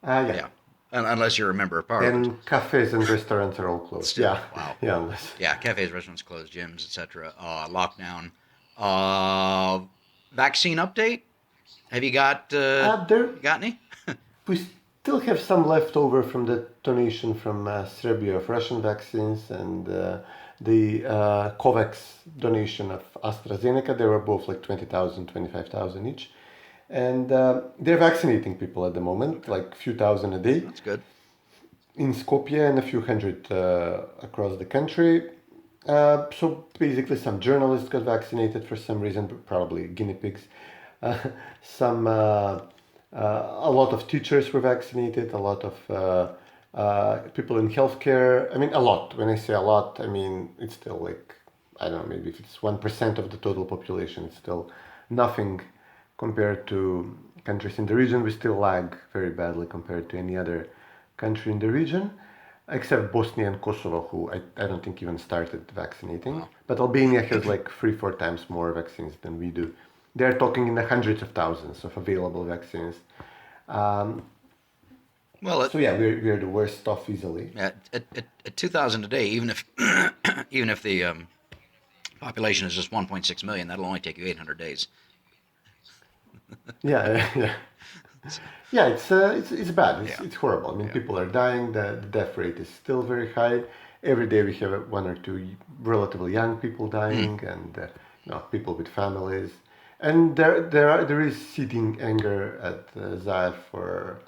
Yeah. Unless you're a member of parliament. And cafes and restaurants are all closed. Still, yeah. Wow. Yeah. Unless... Yeah. Cafes, restaurants closed, gyms, etc. Lockdown. Vaccine update? Have you got any? We still have some left over from the donation from Serbia of Russian vaccines, and the COVAX donation of AstraZeneca. They were both like 20,000, 25,000 each. And they're vaccinating people at the moment, like a few thousand a day. That's good. In Skopje and a few hundred across the country. So basically some journalists got vaccinated for some reason, probably guinea pigs. A lot of teachers were vaccinated, a lot of people in healthcare. I mean, a lot. When I say a lot, I mean, it's still like, I don't know, maybe if it's 1% of the total population, it's still nothing compared to countries in the region. We still lag very badly compared to any other country in the region, except Bosnia and Kosovo, who I don't think even started vaccinating. Wow. But Albania has like 3-4 times more vaccines than we do. They're talking in the hundreds of thousands of available vaccines. So yeah, we're the worst off easily. At 2,000 a day, even if even if the population is just 1.6 million, that'll only take you 800 days. Yeah. Yeah, it's bad. It's horrible. I mean, people are dying. The death rate is still very high. Every day we have 1 or 2 relatively young people dying, and people with families. And there is seething anger at Zaev for,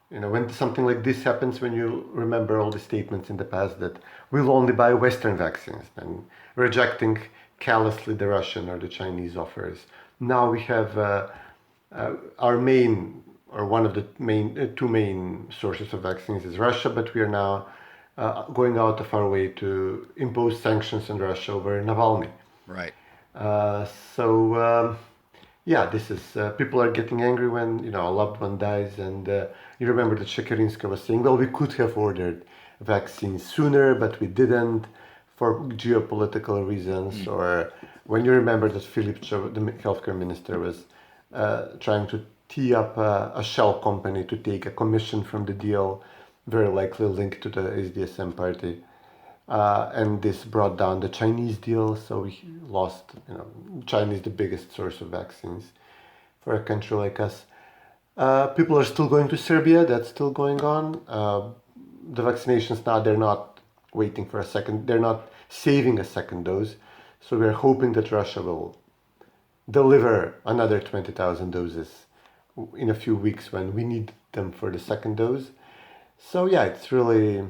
when something like this happens, when you remember all the statements in the past that we'll only buy Western vaccines and rejecting callously the Russian or the Chinese offers. Now we have our main, or one of the two main sources of vaccines is Russia, but we are now going out of our way to impose sanctions on Russia over Navalny. Right. This is people are getting angry when a loved one dies, and you remember that Shekarinska was saying, well, we could have ordered vaccines sooner, but we didn't for geopolitical reasons. Or when you remember that Filipchev, the healthcare minister, was trying to tee up a shell company to take a commission from the deal, very likely linked to the SDSM party. And this brought down the Chinese deal, so we lost, China is the biggest source of vaccines for a country like us. People are still going to Serbia, that's still going on. The vaccinations now, they're not waiting for a second, they're not saving a second dose. So we're hoping that Russia will deliver another 20,000 doses in a few weeks when we need them for the second dose. So yeah, it's really,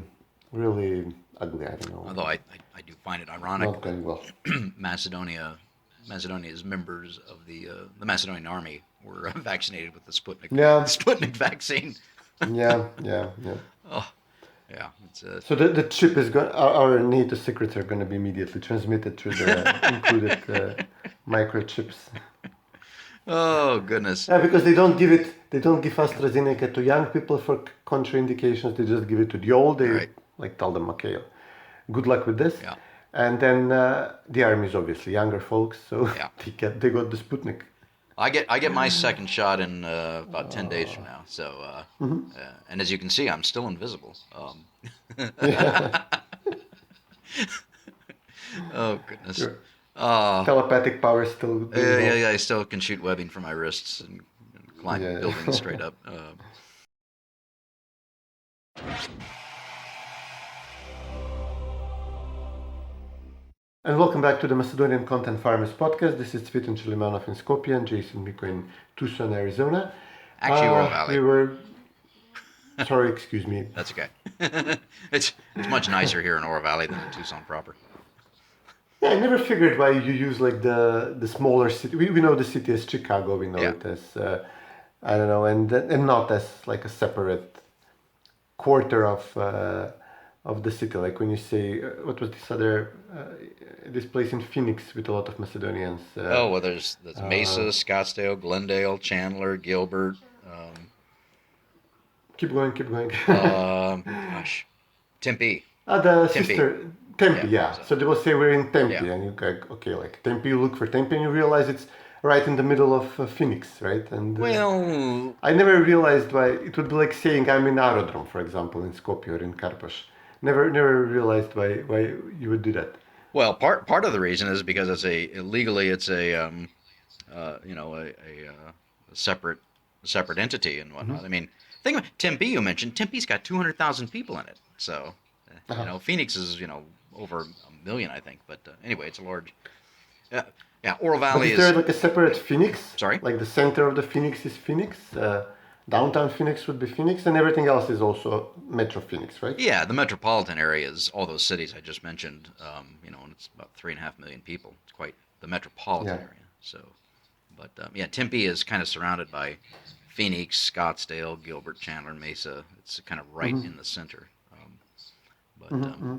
really ugly. I don't know. Although I do find it ironic not going well. Macedonia's members of the Macedonian army were vaccinated with the Sputnik vaccine. Yeah. Oh, yeah. So the chip is going. Our NATO secrets are going to be immediately transmitted through the included microchips. Oh goodness! Yeah, because they don't give AstraZeneca to young people for contraindications. They just give it to the old. They tell them, okay, good luck with this. Yeah. And then the army is obviously younger folks, so they got the Sputnik. I get my second shot in about 10 days from now. So and as you can see, I'm still invisible. Oh goodness. Sure. Telepathic power still. Yeah. I still can shoot webbing from my wrists and climb buildings straight up. And welcome back to the Macedonian Content Farmers podcast. This is Cvetin in Skopje and Jason, Miko in Tucson, Arizona. Actually, Oro Valley. Sorry, excuse me. That's okay. It's much nicer here in Oro Valley than in Tucson proper. Yeah, I never figured why you use like the smaller city. We know the city as Chicago. We know it as I don't know, and not as like a separate quarter of the city. Like when you say what was this place in Phoenix with a lot of Macedonians. There's Mesa, Scottsdale, Glendale, Chandler, Gilbert. Keep going. Tempe. The Tempe. sister. Tempe, yeah. So they will say we're in Tempe, and you go, okay, like Tempe, you look for Tempe, and you realize it's right in the middle of Phoenix, right? And I never realized why it would be like saying I'm in Aerodrome, for example, in Skopje or in Karpaš. Never realized why you would do that. Well, part of the reason is because it's legally it's a separate entity and whatnot. Mm-hmm. I mean, think about Tempe. You mentioned Tempe's got 200,000 people in it, so Phoenix is over a million, I think. But anyway, it's a large. Yeah. Oro But Valley is there like a separate Phoenix? Sorry? Like the center of the Phoenix is Phoenix? Downtown Phoenix would be Phoenix, and everything else is also Metro Phoenix, right? Yeah, the metropolitan area is all those cities I just mentioned. And it's about 3.5 million people. It's quite the metropolitan area. So, but Tempe is kind of surrounded by Phoenix, Scottsdale, Gilbert, Chandler, Mesa. It's kind of right in the center.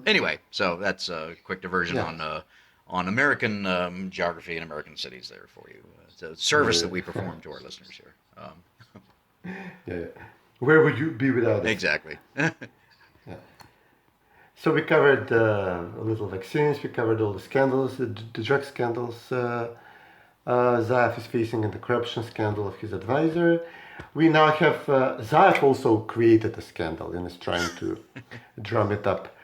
Anyway, so that's a quick diversion on American geography and American cities there for you. It's a service that we perform to our listeners here. Where would you be without it? Exactly. So we covered a little vaccines, we covered all the scandals, the drug scandals Zaev is facing, and the corruption scandal of his advisor. We now have Zaev also created a scandal and is trying to drum it up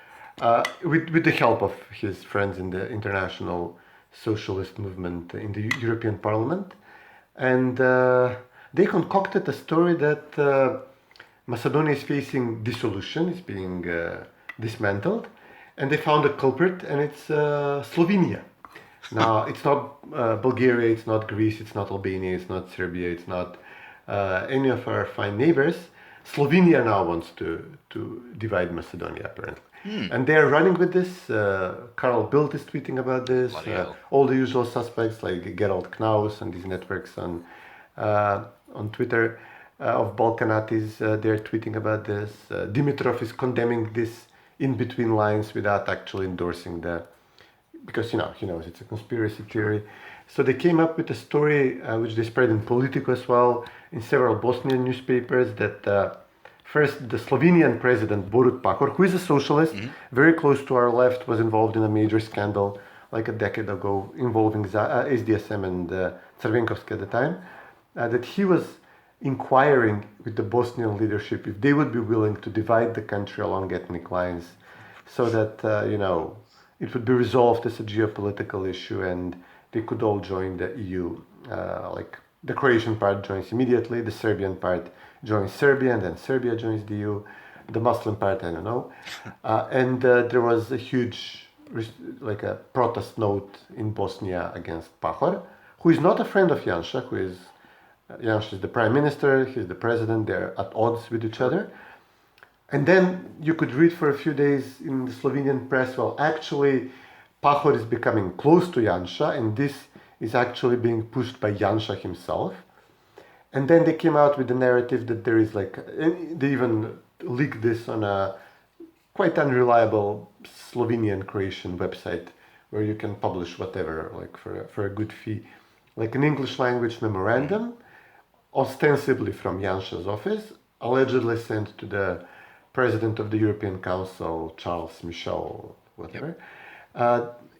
with the help of his friends in the international socialist movement in the European Parliament. And they concocted a story that Macedonia is facing dissolution, is being dismantled, and they found a culprit, and it's Slovenia. Now, it's not Bulgaria, it's not Greece, it's not Albania, it's not Serbia, it's not any of our fine neighbors. Slovenia now wants to divide Macedonia, apparently. And they are running with this. Karl Bildt is tweeting about this. All the usual suspects like Gerald Knaus and these networks on Twitter of Balkanatis, they're tweeting about this. Dimitrov is condemning this in between lines without actually endorsing because he knows it's a conspiracy theory. So they came up with a story which they spread in Politico as well, in several Bosnian newspapers, that first the Slovenian president Borut Pahor, who is a socialist, very close to our left, was involved in a major scandal like a decade ago involving SDSM and Crvenkovski at the time, that he was inquiring with the Bosnian leadership if they would be willing to divide the country along ethnic lines so that, it would be resolved as a geopolitical issue and they could all join the EU. Like the Croatian part joins immediately, the Serbian part joins Serbia, and then Serbia joins the EU. The Muslim part, I don't know. And there was a huge, like a protest note in Bosnia against Pahor, who is not a friend of Janša, Janša is the prime minister, he's the president, they're at odds with each other. And then you could read for a few days in the Slovenian press, well, actually, Pahor is becoming close to Janša, and this is actually being pushed by Janša himself. And then they came out with the narrative that there is they even leaked this on a quite unreliable Slovenian Croatian website where you can publish whatever, like for a good fee, like an English language memorandum, ostensibly from Janša's office, allegedly sent to the President of the European Council, Charles Michel, whatever,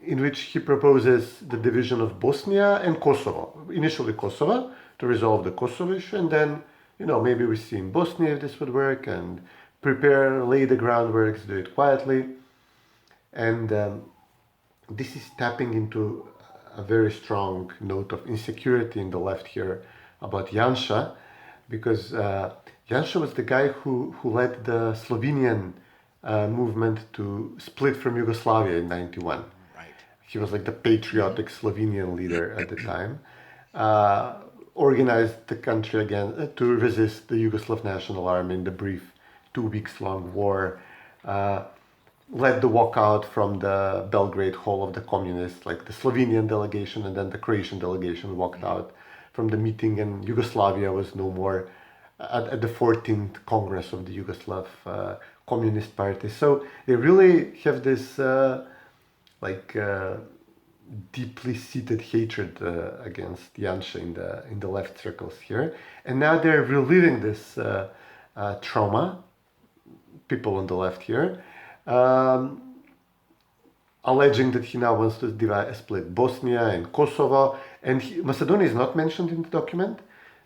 in which he proposes the division of Bosnia and Kosovo. Initially Kosovo, to resolve the Kosovo issue, and then, maybe we see in Bosnia if this would work, and lay the groundworks, do it quietly. And this is tapping into a very strong note of insecurity in the left here about Janša, because Janša was the guy who led the Slovenian movement to split from Yugoslavia in 1991. Right. He was like the patriotic Slovenian leader at the time. Organized the country again to resist the Yugoslav National Army in the brief 2 weeks long war. Led the walkout from the Belgrade Hall of the Communists, like the Slovenian delegation, and then the Croatian delegation walked out from the meeting, and Yugoslavia was no more at the 14th Congress of the Yugoslav Communist Party. So they really have this deeply seated hatred against Janša in the left circles here, and now they're reliving this trauma. People on the left here, alleging that he now wants to split Bosnia and Kosovo, and Macedonia is not mentioned in the document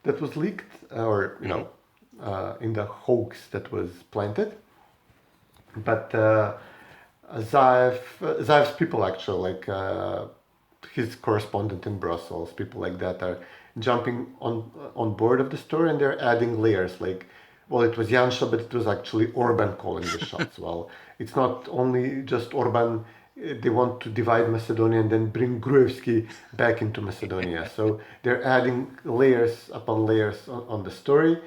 that was leaked, or in the hoax that was planted. But Zaev's people, actually, his correspondent in Brussels, people like that, are jumping on board of the story, and they're adding layers, like, well, it was Janša, but it was actually Orban calling the shots. Well, it's not only just Orban they want to divide Macedonia and then bring Gruevski back into Macedonia. So they're adding layers upon layers on the story.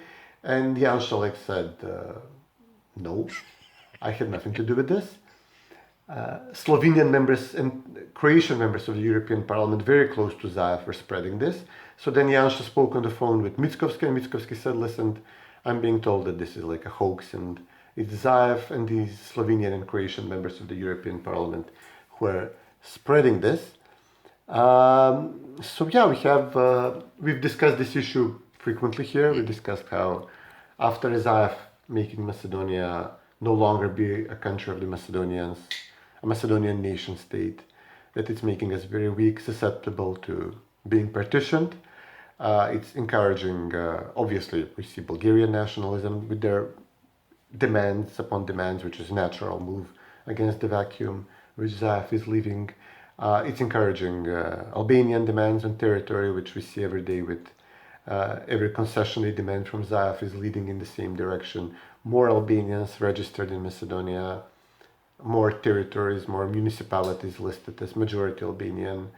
And Jan Šolek said, no, I had nothing to do with this. Slovenian members and Croatian members of the European Parliament, very close to Zaev, were spreading this. So then Janša spoke on the phone with Mickovski, and Mickovski said, listen, I'm being told that this is like a hoax, and it's Zaev and these Slovenian and Croatian members of the European Parliament who are spreading this. So yeah, we've discussed this issue frequently here. We discussed how after Zaev making Macedonia no longer be a country of the Macedonians, a Macedonian nation state, that it's making us very weak, susceptible to being partitioned. It's encouraging, obviously, we see Bulgarian nationalism with their demands upon demands, which is a natural move against the vacuum which Zaev is leaving. It's encouraging Albanian demands on territory, which we see every day with every concession they demand from Zaev is leading in the same direction. More Albanians registered in Macedonia, more territories, more municipalities listed as majority Albanian,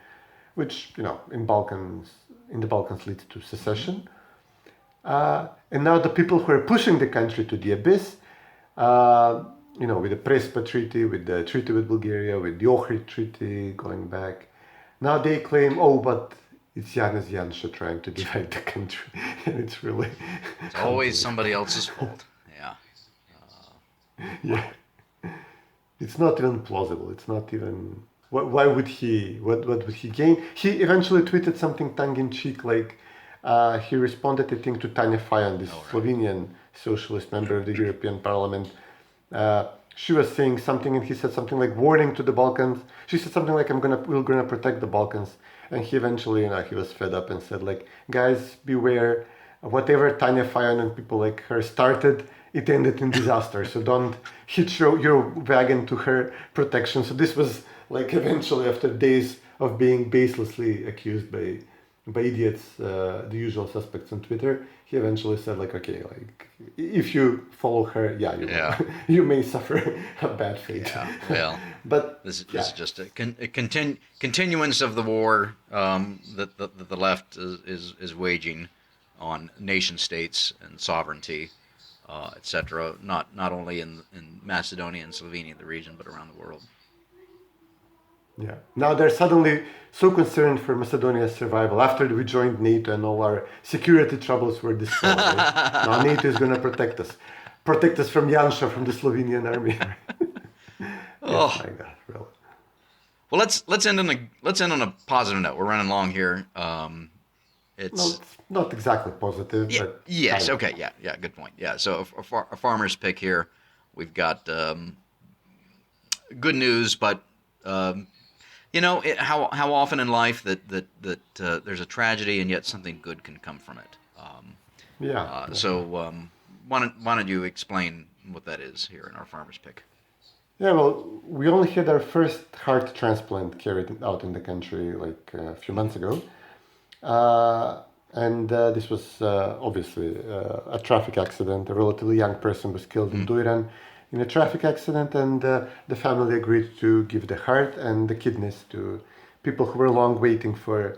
which, in the Balkans leads to secession. And now the people who are pushing the country to the abyss, with the Prespa Treaty, with the treaty with Bulgaria, with the Ohrid Treaty going back, now they claim, but it's Janez Janša trying to divide the country. And it's really... It's always somebody else's fault. Yeah. Yeah. It's not even plausible. It's not even... Why would he... What would he gain? He eventually tweeted something tongue-in-cheek, like he responded, I think, to Tanja Fajon, this Slovenian socialist member of the European Parliament. She was saying something, and he said something like warning to the Balkans. She said something like, we're gonna protect the Balkans. And he eventually, he was fed up and said, like, guys, beware. Whatever Tanja Fajon and people like her started, it ended in disaster. So don't hitch your wagon to her protection. So this was like eventually, after days of being baselessly accused by idiots, the usual suspects on Twitter, he eventually said, like, okay, like, if you follow her, you may suffer a bad fate. Yeah, well, but this is just a continuance of the war that the left is waging on nation states and sovereignty, etc. Not only in Macedonia and Slovenia, the region, but around the world. Yeah. Now they're suddenly so concerned for Macedonia's survival after we joined NATO and all our security troubles were dispelled. Right? Now NATO is going to protect us from Janša, from the Slovenian army. Oh my God, really. Well, let's end on a positive note. We're running long here. It's not exactly positive, yeah, but yes, okay, yeah, good point. Yeah, so a farmer's pick here. We've got good news, but how often in life that there's a tragedy and yet something good can come from it. So why don't you explain what that is here in our farmer's pick? Yeah, well, we only had our first heart transplant carried out in the country like a few months ago. And this was obviously a traffic accident. A relatively young person was killed in Duiran in a traffic accident, and the family agreed to give the heart and the kidneys to people who were long waiting for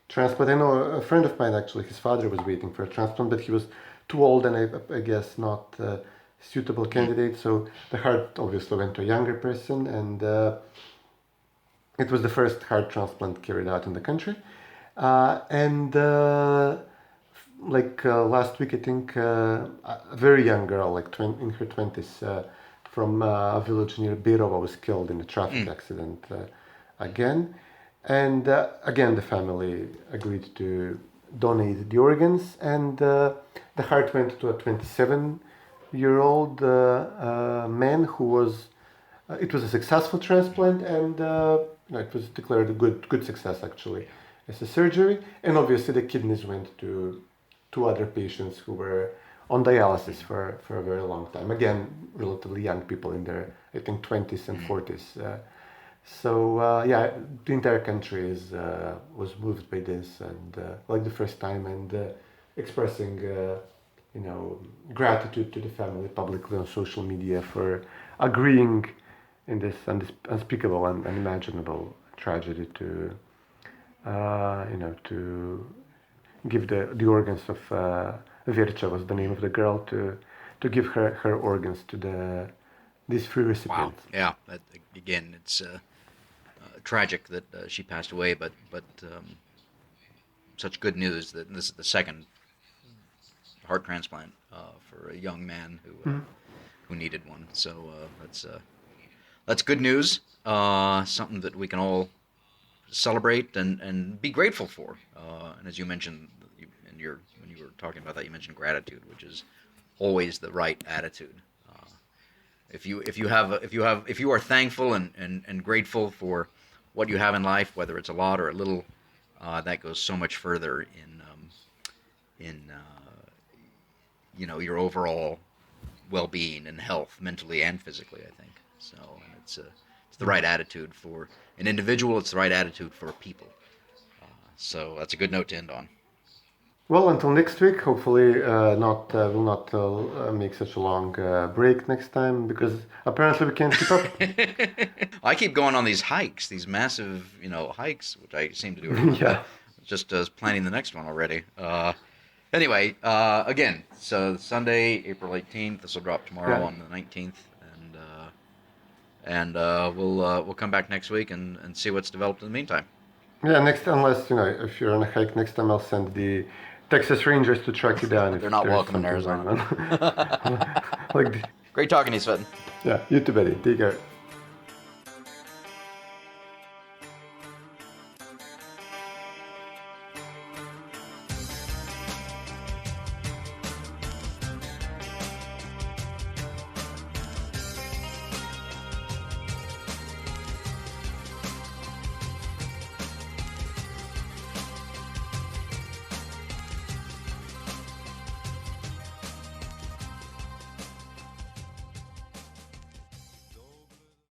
transplant. I know a friend of mine, actually, his father was waiting for a transplant, but he was too old and I guess not a suitable candidate. So the heart obviously went to a younger person, and it was the first heart transplant carried out in the country. Last week, I think a very young girl, like in her 20s, from a village near Birova, was killed in a traffic accident again. And again, the family agreed to donate the organs, and the heart went to a 27-year-old man who was. It was a successful transplant, and it was declared a good success actually as a surgery. And obviously, the kidneys went to two other patients who were on dialysis for a very long time. Again, relatively young people in their, I think, 20s and 40s. The entire country was moved by this, and like the first time, and expressing, gratitude to the family publicly on social media for agreeing in this unspeakable and unimaginable tragedy to to give the organs of Vircha was the name of the girl, to give her organs to these 3 Wow. recipients. Yeah. Again, it's tragic that she passed away, but such good news that this is the second heart transplant for a young man who needed one. So that's good news. Something that we can all celebrate and be grateful for. And as you mentioned, when you were talking about that, you mentioned gratitude, which is always the right attitude. If you are thankful and grateful for what you have in life, whether it's a lot or a little, that goes so much further in your overall well-being and health, mentally and physically, I think. So, and it's the right attitude for an individual. It's the right attitude for people. So that's a good note to end on. Well, until next week, hopefully we'll not make such a long break next time, because apparently we can't keep up. I keep going on these hikes, these massive, hikes, which I seem to do every month. Yeah. Just planning the next one already. Anyway, again, so Sunday, April 18th. This will drop tomorrow on the 19th, and we'll come back next week and see what's developed in the meantime. Yeah, unless if you're on a hike next time, I'll send the Texas Rangers to track you down. They're not welcome in Arizona. Like, Great talking to you, Cvetin. yeah, you too, buddy. Take care.